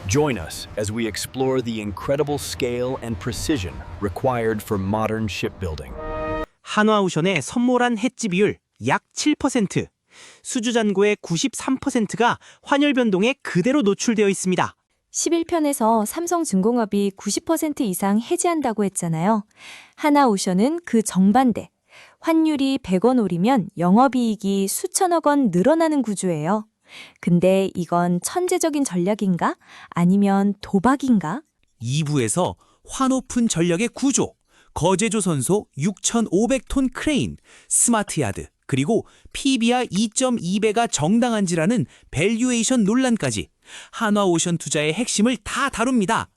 Join us as we explore the incredible scale and precision required for modern shipbuilding. 한화오션의 선몰한 해지 비율 약 7%, 수주잔고의 93%가 환율 변동에 그대로 노출되어 있습니다. 11편에서 삼성중공업이 90% 이상 해지한다고 했잖아요. 하나오션은 그 정반대. 환율이 100원 오르면 영업이익이 수천억 원 늘어나는 구조예요. 근데 이건 천재적인 전략인가? 아니면 도박인가? 2부에서 환오픈 전략의 구조, 거제조선소 6,500톤 크레인, 스마트야드, 그리고 PBR 2.2배가 정당한지라는 밸류에이션 논란까지 한화오션 투자의 핵심을 다 다룹니다.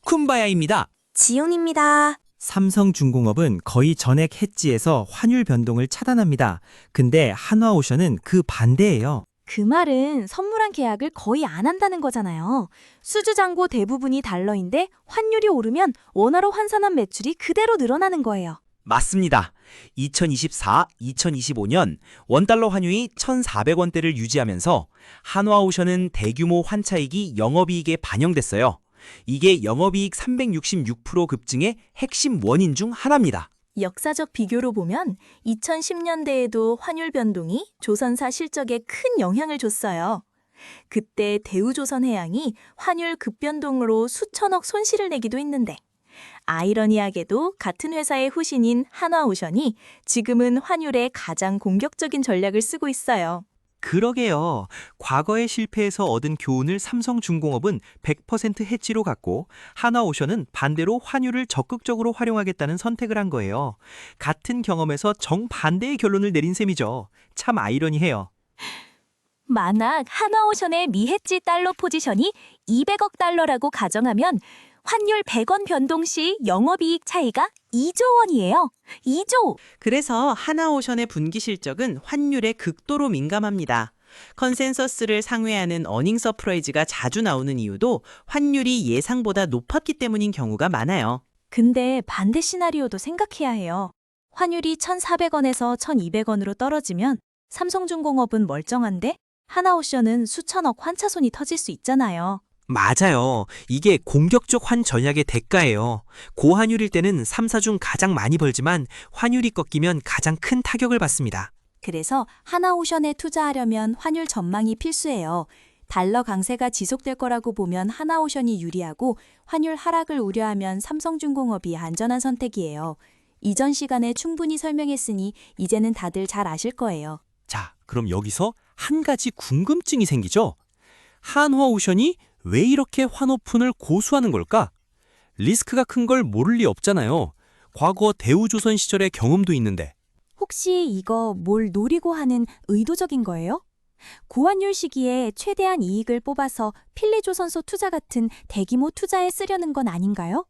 쿰바야입니다. 지온입니다. 삼성중공업은 거의 전액 해지에서 환율 변동을 차단합니다. 근데 한화오션은 그 반대예요. 그 말은 선물한 계약을 거의 안 한다는 거잖아요. 수주잔고 대부분이 달러인데 환율이 오르면 원화로 환산한 매출이 그대로 늘어나는 거예요. 맞습니다. 2024, 2025년 원달러 환율이 1,400원대를 유지하면서 한화오션은 대규모 환차익이 영업이익에 반영됐어요. 이게 영업이익 366% 급증의 핵심 원인 중 하나입니다. 역사적 비교로 보면 2010년대에도 환율 변동이 조선사 실적에 큰 영향을 줬어요. 그때 대우조선해양이 환율 급변동으로 수천억 손실을 내기도 했는데 아이러니하게도 같은 회사의 후신인 한화오션이 지금은 환율에 가장 공격적인 전략을 쓰고 있어요. 그러게요. 과거의 실패에서 얻은 교훈을 삼성중공업은 100% 해지로 갖고 한화오션은 반대로 환율을 적극적으로 활용하겠다는 선택을 한 거예요. 같은 경험에서 정반대의 결론을 내린 셈이죠. 참 아이러니해요. 만약 한화오션의 미해지 달러 포지션이 200억 달러라고 가정하면 환율 100원 변동 시 영업이익 차이가 2조 원이에요. 2조! 그래서 한화오션의 분기 실적은 환율에 극도로 민감합니다. 컨센서스를 상회하는 어닝 서프라이즈가 자주 나오는 이유도 환율이 예상보다 높았기 때문인 경우가 많아요. 근데 반대 시나리오도 생각해야 해요. 환율이 1,400원에서 1,200원으로 떨어지면 삼성중공업은 멀쩡한데 한화오션은 수천억 환차손이 터질 수 있잖아요. 맞아요. 이게 공격적 환 전략의 대가예요. 고환율일 때는 3사 중 가장 많이 벌지만 환율이 꺾이면 가장 큰 타격을 받습니다. 그래서 하나오션에 투자하려면 환율 전망이 필수예요. 달러 강세가 지속될 거라고 보면 하나오션이 유리하고 환율 하락을 우려하면 삼성중공업이 안전한 선택이에요. 이전 시간에 충분히 설명했으니 이제는 다들 잘 아실 거예요. 자, 그럼 여기서 한 가지 궁금증이 생기죠? 한화오션이 왜 이렇게 환오픈을 고수하는 걸까? 리스크가 큰 걸 모를 리 없잖아요. 과거 대우조선 시절의 경험도 있는데. 혹시 이거 뭘 노리고 하는 의도적인 거예요? 고환율 시기에 최대한 이익을 뽑아서 필리조선소 투자 같은 대규모 투자에 쓰려는 건 아닌가요?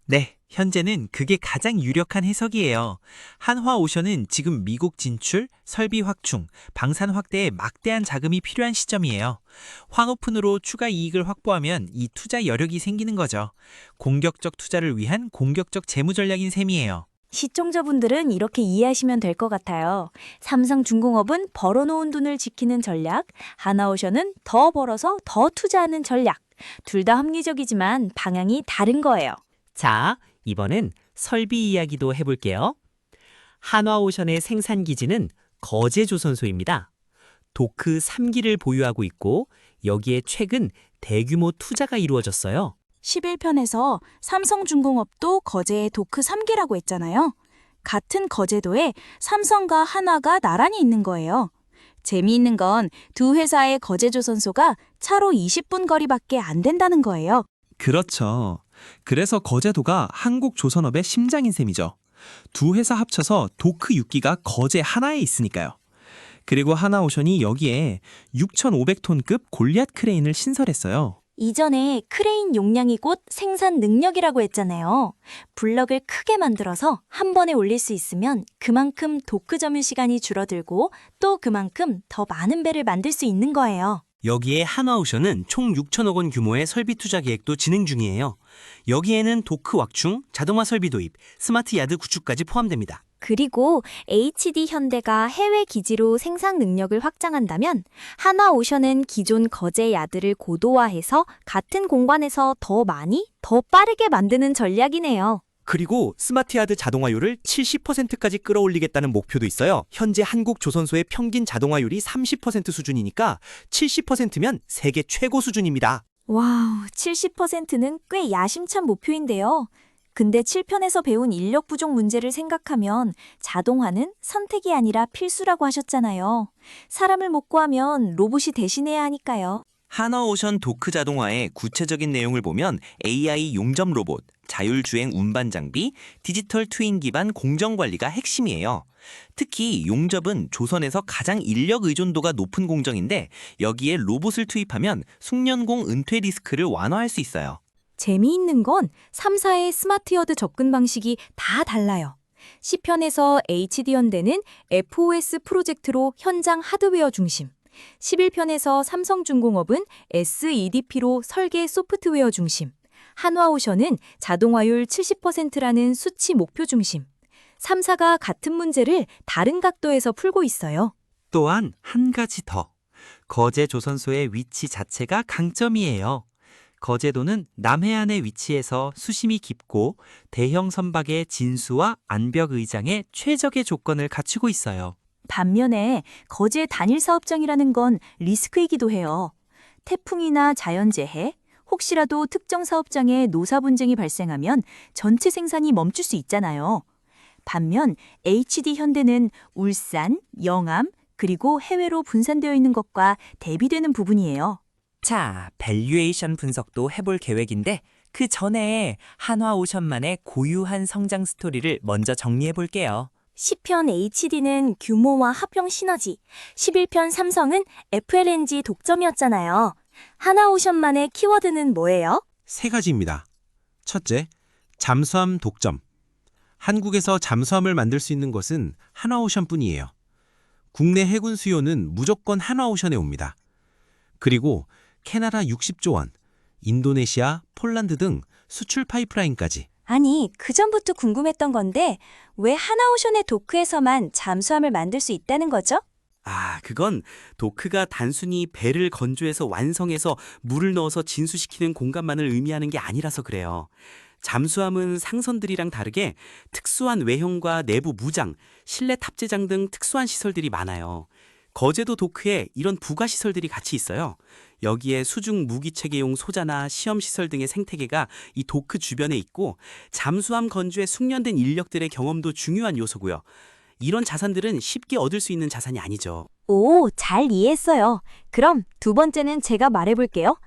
네, 현재는 그게 가장 유력한 해석이에요. 한화오션은 지금 미국 진출, 설비 확충, 방산 확대에 막대한 자금이 필요한 시점이에요. 환오픈으로 추가 이익을 확보하면 이 투자 여력이 생기는 거죠. 공격적 투자를 위한 공격적 재무 전략인 셈이에요. 시청자분들은 이렇게 이해하시면 될 것 같아요. 삼성중공업은 벌어놓은 돈을 지키는 전략, 하나오션은 더 벌어서 더 투자하는 전략. 둘 다 합리적이지만 방향이 다른 거예요. 자, 이번엔 설비 이야기도 해볼게요. 한화오션의 생산 기지는 거제조선소입니다. 도크 3기를 보유하고 있고 여기에 최근 대규모 투자가 이루어졌어요. 11편에서 삼성중공업도 거제의 도크 3기라고 했잖아요. 같은 거제도에 삼성과 한화가 나란히 있는 거예요. 재미있는 건 두 회사의 거제조선소가 차로 20분 거리밖에 안 된다는 거예요. 그렇죠. 그래서 거제도가 한국조선업의 심장인 셈이죠. 두 회사 합쳐서 도크 6기가 거제 하나에 있으니까요. 그리고 한화오션이 여기에 6,500톤급 골리앗 크레인을 신설했어요. 이전에 크레인 용량이 곧 생산 능력이라고 했잖아요. 블럭을 크게 만들어서 한 번에 올릴 수 있으면 그만큼 도크 점유 시간이 줄어들고 또 그만큼 더 많은 배를 만들 수 있는 거예요. 여기에 한화오션은 총 6천억 원 규모의 설비 투자 계획도 진행 중이에요. 여기에는 도크 확충, 자동화 설비 도입, 스마트 야드 구축까지 포함됩니다. 그리고 HD 현대가 해외 기지로 생산 능력을 확장한다면 한화오션은 기존 거제 야드를 고도화해서 같은 공간에서 더 많이, 더 빠르게 만드는 전략이네요. 그리고 스마트야드 자동화율을 70%까지 끌어올리겠다는 목표도 있어요. 현재 한국 조선소의 평균 자동화율이 30% 수준이니까 70%면 세계 최고 수준입니다. 와우, 70%는 꽤 야심찬 목표인데요. 근데 7편에서 배운 인력 부족 문제를 생각하면 자동화는 선택이 아니라 필수라고 하셨잖아요. 사람을 못 구하면 로봇이 대신해야 하니까요. 한화오션 도크 자동화의 구체적인 내용을 보면 AI 용접 로봇, 자율주행 운반 장비, 디지털 트윈 기반 공정관리가 핵심이에요. 특히 용접은 조선에서 가장 인력 의존도가 높은 공정인데 여기에 로봇을 투입하면 숙련공 은퇴 리스크를 완화할 수 있어요. 재미있는 건 3사의 스마트여드 접근 방식이 다 달라요. 10편에서 HD현대는 FOS 프로젝트로 현장 하드웨어 중심, 11편에서 삼성중공업은 SEDP로 설계 소프트웨어 중심, 한화오션은 자동화율 70%라는 수치 목표 중심. 3사가 같은 문제를 다른 각도에서 풀고 있어요. 또한 한 가지 더. 거제 조선소의 위치 자체가 강점이에요. 거제도는 남해안에 위치해서 수심이 깊고 대형 선박의 진수와 안벽 의장에 최적의 조건을 갖추고 있어요. 반면에 거제 단일 사업장이라는 건 리스크이기도 해요. 태풍이나 자연재해, 혹시라도 특정 사업장에 노사 분쟁이 발생하면 전체 생산이 멈출 수 있잖아요. 반면 HD현대는 울산, 영암, 그리고 해외로 분산되어 있는 것과 대비되는 부분이에요. 자, 밸류에이션 분석도 해볼 계획인데 그 전에 한화오션만의 고유한 성장 스토리를 먼저 정리해 볼게요. 10편 HD는 규모와 합병 시너지, 11편 삼성은 FLNG 독점이었잖아요. 한화오션만의 키워드는 뭐예요? 세 가지입니다. 첫째, 잠수함 독점. 한국에서 잠수함을 만들 수 있는 것은 한화오션뿐이에요. 국내 해군 수요는 무조건 한화오션에 옵니다. 그리고 캐나다 60조 원, 인도네시아, 폴란드 등 수출 파이프라인까지. 아니, 그전부터 궁금했던 건데 왜 한화오션의 도크에서만 잠수함을 만들 수 있다는 거죠? 그건 도크가 단순히 배를 건조해서 완성해서 물을 넣어서 진수시키는 공간만을 의미하는 게 아니라서 그래요. 잠수함은 상선들이랑 다르게 특수한 외형과 내부 무장, 실내 탑재장 등 특수한 시설들이 많아요. 거제도 도크에 이런 부가 시설들이 같이 있어요. 여기에 수중 무기 체계용 소자나 시험 시설 등의 생태계가 이 도크 주변에 있고 잠수함 건조에 숙련된 인력들의 경험도 중요한 요소고요. 이런 자산들은 쉽게 얻을 수 있는 자산이 아니죠. 오, 잘 이해했어요. 그럼 두 번째는 제가 말해볼게요.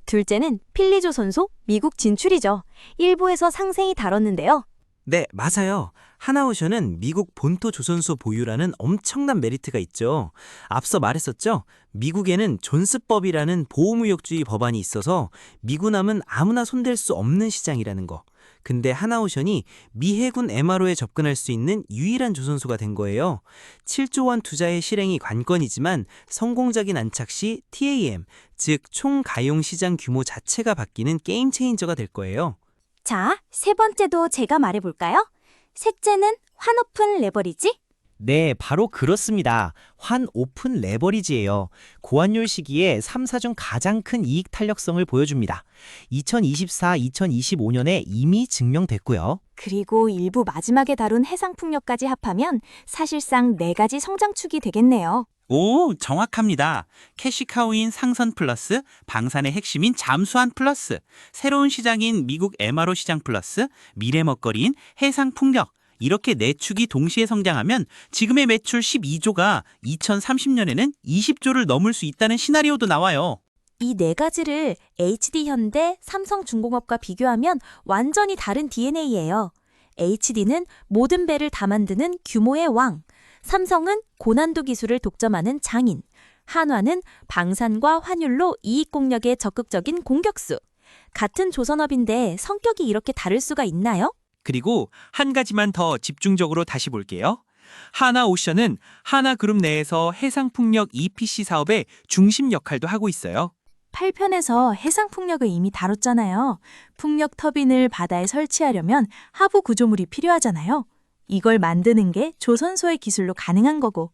둘째는 필리조선소 미국 진출이죠. 일부에서 상세히 다뤘는데요. 네, 맞아요. 한화오션은 미국 본토 조선소 보유라는 엄청난 메리트가 있죠. 앞서 말했었죠. 미국에는 존스법이라는 보호무역주의 법안이 있어서 미군함은 아무나 손댈 수 없는 시장이라는 거. 근데 한화오션이 미 해군 MRO에 접근할 수 있는 유일한 조선소가 된 거예요. 7조 원 투자의 실행이 관건이지만 성공적인 안착 시 TAM, 즉 총 가용 시장 규모 자체가 바뀌는 게임 체인저가 될 거예요. 자, 세 번째도 제가 말해볼까요? 셋째는 환오픈 레버리지? 네, 바로 그렇습니다. 환오픈 레버리지예요. 고환율 시기에 3사 중 가장 큰 이익 탄력성을 보여줍니다. 2024-2025년에 이미 증명됐고요. 그리고 일부 마지막에 다룬 해상풍력까지 합하면 사실상 4가지 성장축이 되겠네요. 오, 정확합니다. 캐시카우인 상선 플러스, 방산의 핵심인 잠수함 플러스, 새로운 시장인 미국 MRO 시장 플러스, 미래 먹거리인 해상 풍력. 이렇게 네 축이 동시에 성장하면 지금의 매출 12조가 2030년에는 20조를 넘을 수 있다는 시나리오도 나와요. 이 4가지를 HD현대, 삼성중공업과 비교하면 완전히 다른 DNA예요. HD는 모든 배를 다 만드는 규모의 왕, 삼성은 고난도 기술을 독점하는 장인, 한화는 방산과 환율로 이익 공략에 적극적인 공격수. 같은 조선업인데 성격이 이렇게 다를 수가 있나요? 그리고 한 가지만 더 집중적으로 다시 볼게요. 한화오션은 한화그룹 내에서 해상풍력 EPC 사업의 중심 역할도 하고 있어요. 8편에서 해상풍력을 이미 다뤘잖아요. 풍력 터빈을 바다에 설치하려면 하부 구조물이 필요하잖아요. 이걸 만드는 게 조선소의 기술로 가능한 거고.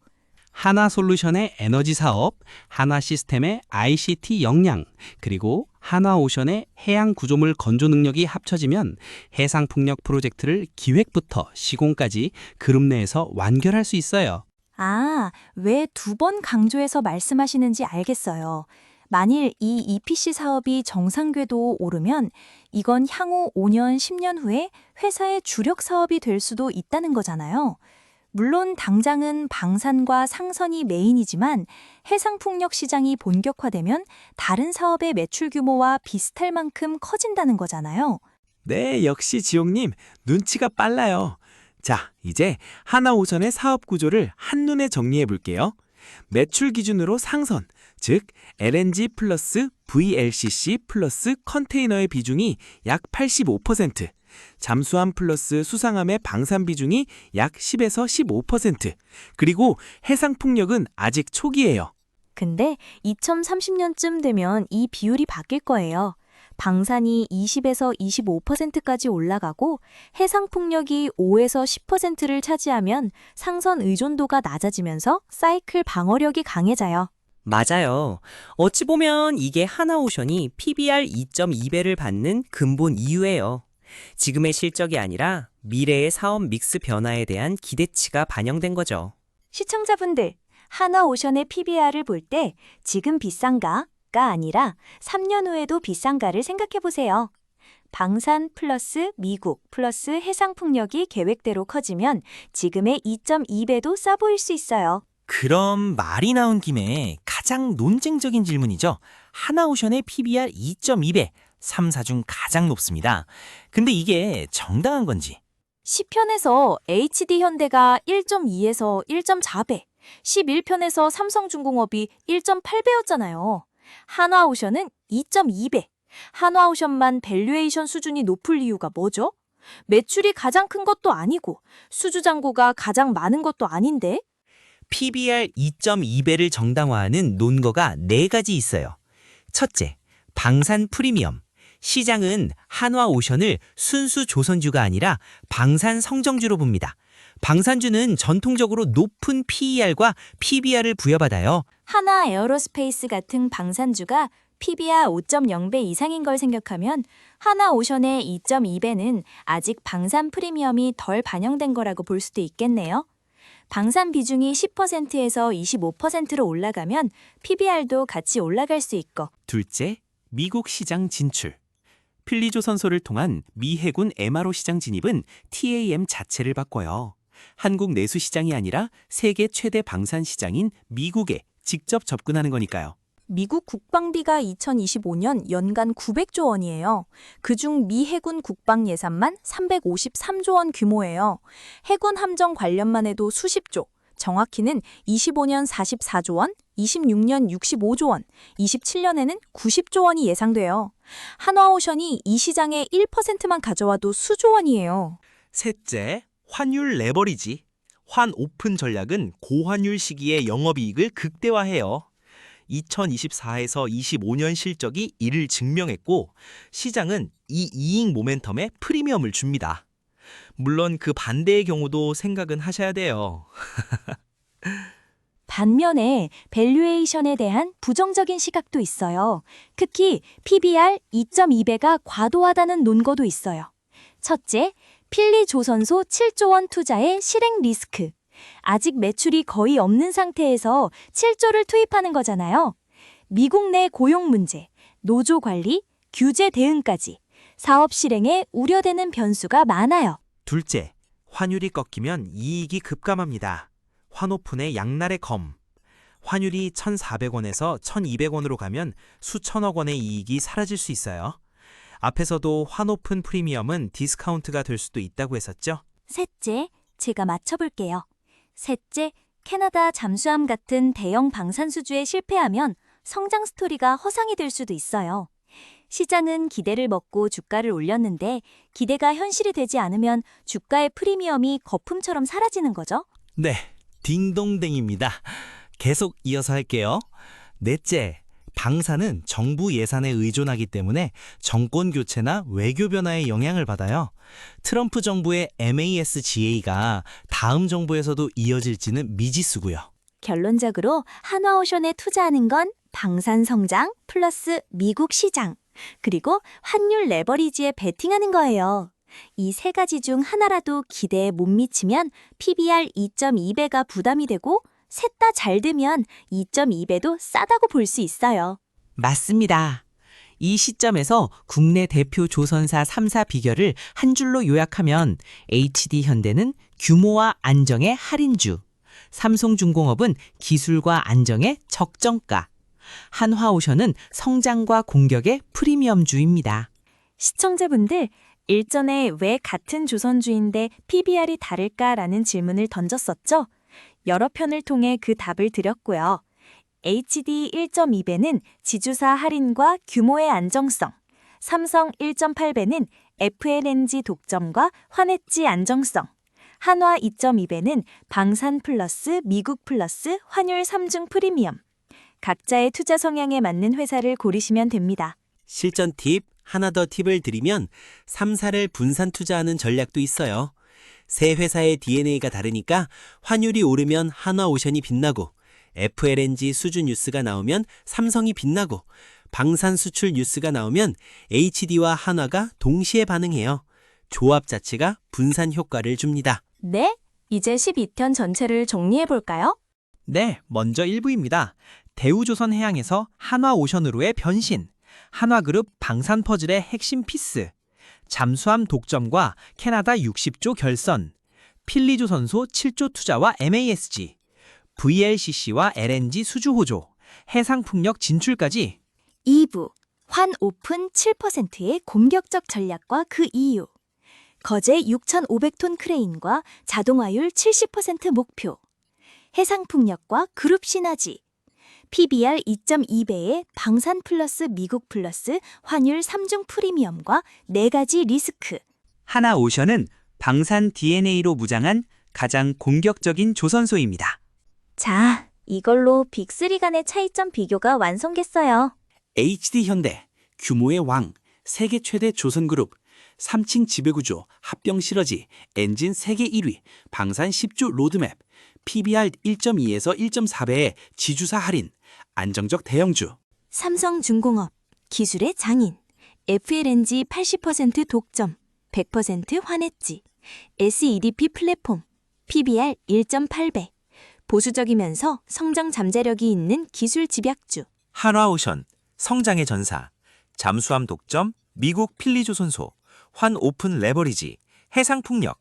하나솔루션의 에너지 사업, 하나시스템의 ICT 역량, 그리고 하나오션의 해양 구조물 건조 능력이 합쳐지면 해상풍력 프로젝트를 기획부터 시공까지 그룹 내에서 완결할 수 있어요. 아, 왜 2번 강조해서 말씀하시는지 알겠어요. 만일 이 EPC 사업이 정상 궤도 오르면 이건 향후 5년, 10년 후에 회사의 주력 사업이 될 수도 있다는 거잖아요. 물론 당장은 방산과 상선이 메인이지만 해상풍력 시장이 본격화되면 다른 사업의 매출 규모와 비슷할 만큼 커진다는 거잖아요. 네, 역시 지용님, 눈치가 빨라요. 자, 이제 하나오션의 사업 구조를 한눈에 정리해 볼게요. 매출 기준으로 상선, 즉 LNG 플러스 VLCC 플러스 컨테이너의 비중이 약 85%, 잠수함 플러스 수상함의 방산 비중이 약 10에서 15%, 그리고 해상풍력은 아직 초기예요. 근데 2030년쯤 되면 이 비율이 바뀔 거예요. 방산이 20에서 25%까지 올라가고 해상풍력이 5에서 10%를 차지하면 상선 의존도가 낮아지면서 사이클 방어력이 강해져요. 맞아요. 어찌 보면 이게 하나오션이 PBR 2.2배를 받는 근본 이유예요. 지금의 실적이 아니라 미래의 사업 믹스 변화에 대한 기대치가 반영된 거죠. 시청자분들, 하나오션의 PBR을 볼 때 지금 비싼가가 아니라 3년 후에도 비싼가를 생각해 보세요. 방산 플러스 미국 플러스 해상풍력이 계획대로 커지면 지금의 2.2배도 싸 보일 수 있어요. 그럼 말이 나온 김에 가장 논쟁적인 질문이죠. 하나오션의 PBR 2.2배, 3사 중 가장 높습니다. 근데 이게 정당한 건지? 10편에서 HD현대가 1.2에서 1.4배, 11편에서 삼성중공업이 1.8배였잖아요. 한화오션은 2.2배. 한화오션만 밸류에이션 수준이 높을 이유가 뭐죠? 매출이 가장 큰 것도 아니고 수주잔고가 가장 많은 것도 아닌데? PBR 2.2배를 정당화하는 논거가 4가지 있어요. 첫째, 방산 프리미엄. 시장은 한화오션을 순수 조선주가 아니라 방산 성정주로 봅니다. 방산주는 전통적으로 높은 PER과 PBR을 부여받아요. 하나 에어로스페이스 같은 방산주가 PBR 5.0배 이상인 걸 생각하면 하나오션의 2.2배는 아직 방산 프리미엄이 덜 반영된 거라고 볼 수도 있겠네요. 방산 비중이 10%에서 25%로 올라가면 PBR도 같이 올라갈 수 있고. 둘째, 미국 시장 진출. 필리조선소를 통한 미 해군 MRO 시장 진입은 TAM 자체를 바꿔요. 한국 내수 시장이 아니라 세계 최대 방산 시장인 미국에 직접 접근하는 거니까요. 미국 국방비가 2025년 연간 900조 원이에요. 그중 미 해군 국방 예산만 353조 원 규모예요. 해군 함정 관련만 해도 수십조, 정확히는 25년 44조 원, 26년 65조 원, 27년에는 90조 원이 예상돼요. 한화오션이 이 시장의 1%만 가져와도 수조 원이에요. 셋째, 환율 레버리지. 환 오픈 전략은 고환율 시기에 영업이익을 극대화해요. 2024에서 25년 실적이 이를 증명했고 시장은 이 이익 모멘텀에 프리미엄을 줍니다. 물론 그 반대의 경우도 생각은 하셔야 돼요. 반면에 밸류에이션에 대한 부정적인 시각도 있어요. 특히 PBR 2.2배가 과도하다는 논거도 있어요. 첫째, 필리조선소 7조 원 투자의 실행 리스크. 아직 매출이 거의 없는 상태에서 7조를 투입하는 거잖아요. 미국 내 고용 문제, 노조 관리, 규제 대응까지 사업 실행에 우려되는 변수가 많아요. 둘째, 환율이 꺾이면 이익이 급감합니다. 환오픈의 양날의 검. 환율이 1,400원에서 1,200원으로 가면 수천억 원의 이익이 사라질 수 있어요. 앞에서도 환오픈 프리미엄은 디스카운트가 될 수도 있다고 했었죠? 셋째, 제가 맞춰볼게요. 셋째, 캐나다 잠수함 같은 대형 방산수주에 실패하면 성장 스토리가 허상이 될 수도 있어요. 시장은 기대를 먹고 주가를 올렸는데 기대가 현실이 되지 않으면 주가의 프리미엄이 거품처럼 사라지는 거죠. 네, 딩동댕입니다. 계속 이어서 할게요. 넷째, 방산은 정부 예산에 의존하기 때문에 정권 교체나 외교 변화에 영향을 받아요. 트럼프 정부의 MASGA가 다음 정부에서도 이어질지는 미지수고요. 결론적으로 한화오션에 투자하는 건 방산 성장 플러스 미국 시장, 그리고 환율 레버리지에 베팅하는 거예요. 이 세 가지 중 하나라도 기대에 못 미치면 PBR 2.2배가 부담이 되고 셋 다 잘 되면 2.2배도 싸다고 볼 수 있어요. 맞습니다. 이 시점에서 국내 대표 조선사 3사 비결을 한 줄로 요약하면 HD현대는 규모와 안정의 할인주, 삼성중공업은 기술과 안정의 적정가, 한화오션은 성장과 공격의 프리미엄주입니다. 시청자분들, 일전에 왜 같은 조선주인데 PBR이 다를까라는 질문을 던졌었죠? 여러 편을 통해 그 답을 드렸고요. HD 1.2배는 지주사 할인과 규모의 안정성, 삼성 1.8배는 FLNG 독점과 환해지 안정성, 한화 2.2배는 방산 플러스 미국 플러스 환율 3중 프리미엄. 각자의 투자 성향에 맞는 회사를 고르시면 됩니다. 실전 팁, 하나 더 팁을 드리면 3사를 분산 투자하는 전략도 있어요. 세 회사의 DNA가 다르니까 환율이 오르면 한화오션이 빛나고 FLNG 수주 뉴스가 나오면 삼성이 빛나고 방산 수출 뉴스가 나오면 HD와 한화가 동시에 반응해요. 조합 자체가 분산 효과를 줍니다. 네, 이제 12편 전체를 정리해볼까요? 네, 먼저 1부입니다. 대우조선해양에서 한화오션으로의 변신, 한화그룹 방산퍼즐의 핵심 피스, 잠수함 독점과 캐나다 60조 결선, 필리조선소 7조 투자와 MASG, VLCC와 LNG 수주호조, 해상풍력 진출까지. 2부, 환 오픈 7%의 공격적 전략과 그 이유, 거제 6,500톤 크레인과 자동화율 70% 목표, 해상풍력과 그룹 시너지, PBR 2.2배의 방산 플러스 미국 플러스 환율 3중 프리미엄과 4가지 리스크. 한화오션은 방산 DNA로 무장한 가장 공격적인 조선소입니다. 자, 이걸로 빅3 간의 차이점 비교가 완성됐어요. HD현대, 규모의 왕, 세계 최대 조선그룹, 3층 지배구조, 합병 시너지, 엔진 세계 1위, 방산 10주 로드맵, PBR 1.2에서 1.4배의 지주사 할인, 안정적 대형주. 삼성중공업, 기술의 장인, FLNG 80% 독점, 100% 환해지, SEDP 플랫폼, PBR 1.8배, 보수적이면서 성장 잠재력이 있는 기술 집약주. 한화오션, 성장의 전사, 잠수함 독점, 미국 필리조선소, 환 오픈 레버리지, 해상풍력,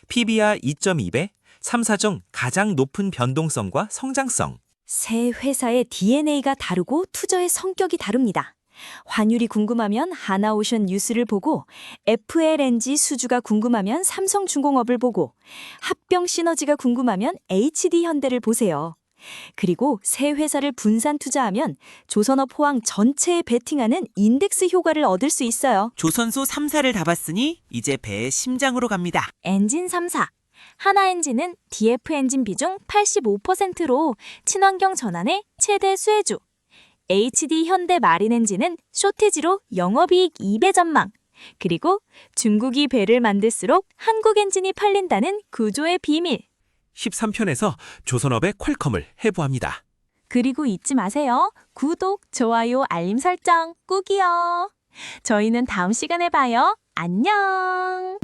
PBR 2.2배, 3사 중 가장 높은 변동성과 성장성. 새 회사의 DNA가 다르고 투자의 성격이 다릅니다. 환율이 궁금하면 한화오션 뉴스를 보고, FLNG 수주가 궁금하면 삼성중공업을 보고, 합병 시너지가 궁금하면 HD현대를 보세요. 그리고 새 회사를 분산 투자하면 조선업 호황 전체에 베팅하는 인덱스 효과를 얻을 수 있어요. 조선소 3사를 다 봤으니 이제 배의 심장으로 갑니다. 엔진 3사. 하나엔진은 DF 엔진 비중 85%로 친환경 전환의 최대 수혜주. HD 현대 마린 엔진은 쇼티지로 영업이익 2배 전망. 그리고 중국이 배를 만들수록 한국 엔진이 팔린다는 구조의 비밀. 13편에서 조선업의 퀄컴을 해부합니다. 그리고 잊지 마세요. 구독, 좋아요, 알림 설정 꾹이요. 저희는 다음 시간에 봐요. 안녕.